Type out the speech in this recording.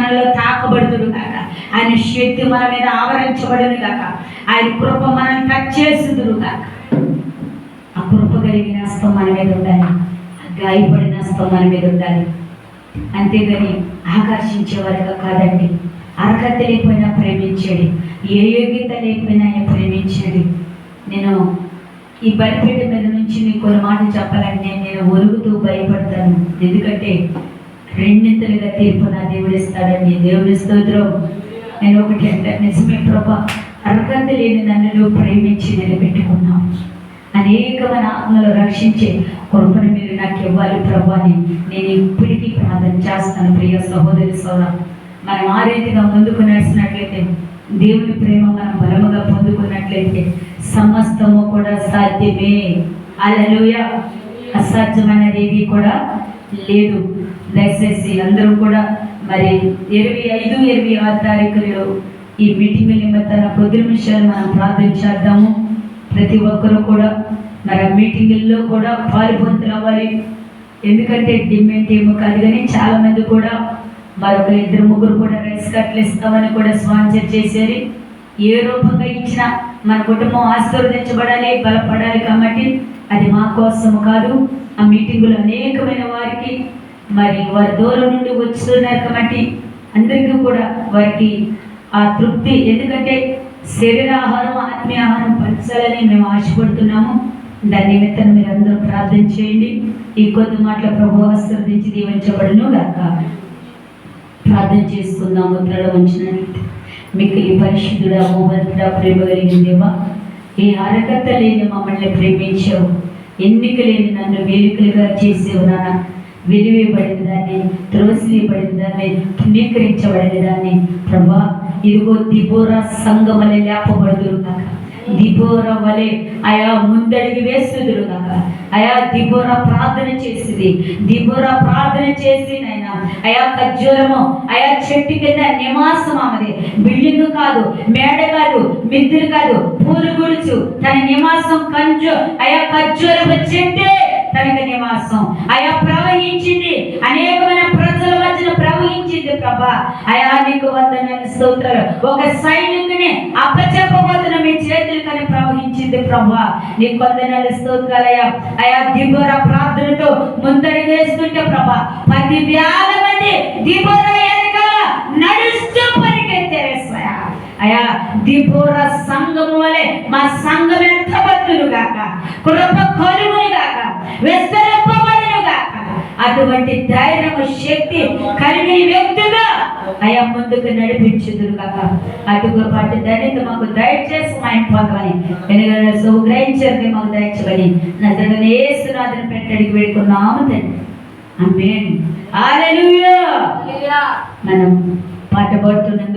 మనలో తాకబడుదురు కాక, ఆయన శక్తి మన మీద ఆవరించబడును కాక, ఆయన కృప మనం టచ్ చేసుదురు కాక. ఆ కృప కలిగిన హస్తం మన మీద ఉండాలి, గాయపడిన హస్తం మన మీద ఉండాలి. అంతేగాని ఆకర్షించే వారిగా కాదండి. అర్హత లేకపోయినా ప్రేమించాడు, ఏ యోగ్యత లేకపోయినా ఆయన ప్రేమించాడు. నేను ఈ బలిపీఠ మీద నుంచి మీకు కొన్ని మాటలు చెప్పాలంటే నేను ఒరుగుతూ భయపడతాను. ఎందుకంటే రెండింతలుగా తీర్పు నా దేవుడు ఇస్తాడండి. దేవుడి స్తోత్రం. నేను ఒకటి అంటే నిజమే ప్రభా, అర్హత లేని నన్ను ప్రేమించి నిలబెట్టుకున్నాం, అనేకమైన ఆత్మలు రక్షించే కృపను మీరు నాకు ఇవ్వాలి ప్రభా అని నేను ఇప్పటికీ ప్రార్థన చేస్తాను. ప్రియ సహోదరి సోదరా, మనం ఆ రీతిగా ముందుకు నడిచినట్లయితే, దేవుని ప్రేమ మనం బలముగా పొందుకున్నట్లయితే సమస్తము కూడా సాధ్యమే. హల్లెలూయా. అసాధ్యమైనది ఏది కూడా లేదు. దయచేసి అందరూ కూడా మరి 25, 26 తారీఖులలో ఈ మీటింగ్ నిమిత్తాన కొద్ది నిమిషాలు మనం ప్రార్థన చేద్దాము. ప్రతి ఒక్కరూ కూడా మరి ఆ మీటింగుల్లో కూడా పాలుపొందులు అవ్వాలి. ఎందుకంటే డిమాండ్ ఏమో కాదు, కానీ చాలా మంది కూడా మరొక 2, 3 కూడా రైస్ కట్లు ఇస్తామని కూడా స్పాన్సర్ చేశారు. ఏ రూపంగా ఇచ్చినా మన కుటుంబం ఆశీర్వదించబడాలి, బలపడాలి. కాబట్టి అది మా కోసం కాదు, ఆ మీటింగులు అనేకమైన వారికి మరి వారి దూరం నుండి వస్తున్నారు కాబట్టి అందరికీ కూడా వారికి ఆ తృప్తి, ఎందుకంటే శరీరాహారం ఆత్మీయ ఆహారం పంచాలని మేము ఆశపడుతున్నాము. దాని నిమిత్తం మీరు అందరూ ప్రార్థన చేయండి. ఈ కొద్ది మాటల ప్రభువు ఆశీర్వదించి దీవించబడును గాక. ప్రార్థన చేసుకుందాం. ముద్రలో ఉంచినట్లయితే, మీకు ఈ పరిశుద్ధుడా, మోహనుడా, ప్రేమ కలిగిన దేవా, ఈ అర్హత లేని మమ్మల్ని ప్రేమించావు, ఎన్నిక లేని నన్ను వేలికలుగా చేసేవు నాన్న. వెలివేయబడిన దాన్ని, త్రోసివేయబడిన దాన్ని, పుణ్యీకరించబడిన దాన్ని ప్రభా, ఇదిగో దిబోరా సంఘం వలె లేపబడుదురు కాక, దిబోరా వలె ఆయా ముందడిగి వేస్తుదురు కాక. అయా దిబోరా ప్రార్థన చేసింది, దిబోరా ప్రార్థన చేసి నాయన అయా ఖర్జూరము, అయా చెట్టు కింద నివాసం ఆమెది. బిల్డింగ్ కాదు, మేడ కాదు, మిద్దెలు కాదు, పూలు గుడుచు తన నివాసం అయా ఖర్జూరము చెట్టే తనకి నివాసం. అయా ప్రవహించింది, అనేకమైన ప్రజల మధ్యన ప్రవహించింది ప్రభా. అయా నీకు వందనాలు, స్తోత్రాలు. ఒక సైనికుని అప్పచెప్పబోతున్న మీ చేతులు కానీ ప్రవహించింది ప్రభా. నీకు వందనాలు, స్తోత్రాలు. అయా దిబోరా ప్రార్థనతో ముందడి వేస్తుంటే ప్రభా 10,000 మంది దిబోరా వెనకాల నడుస్తూ పరిగెత్తారు. అయా దిబోరా సంఘము వలె మా సంఘం ఎంత బతులు గాక, కృప కలుగును గాక, విస్తరింపబడును గాక. అటువంటి ధైర్యము, శక్తి కలిగిన వ్యక్తిగా అయా ముందుకు నడిపించుదురు గాక. అటుగా పాటు ధన్యత మాకు దయచేసి మా ఇంపాలని గ్రహించండి, మాకు దయచమని నజరేయుడైన యేసునాథుని పెట్టడికి వేడుకున్నాము తండ్రి. ఆమేన్. హల్లెలూయా. మనం పాట పాడుతున్నాం.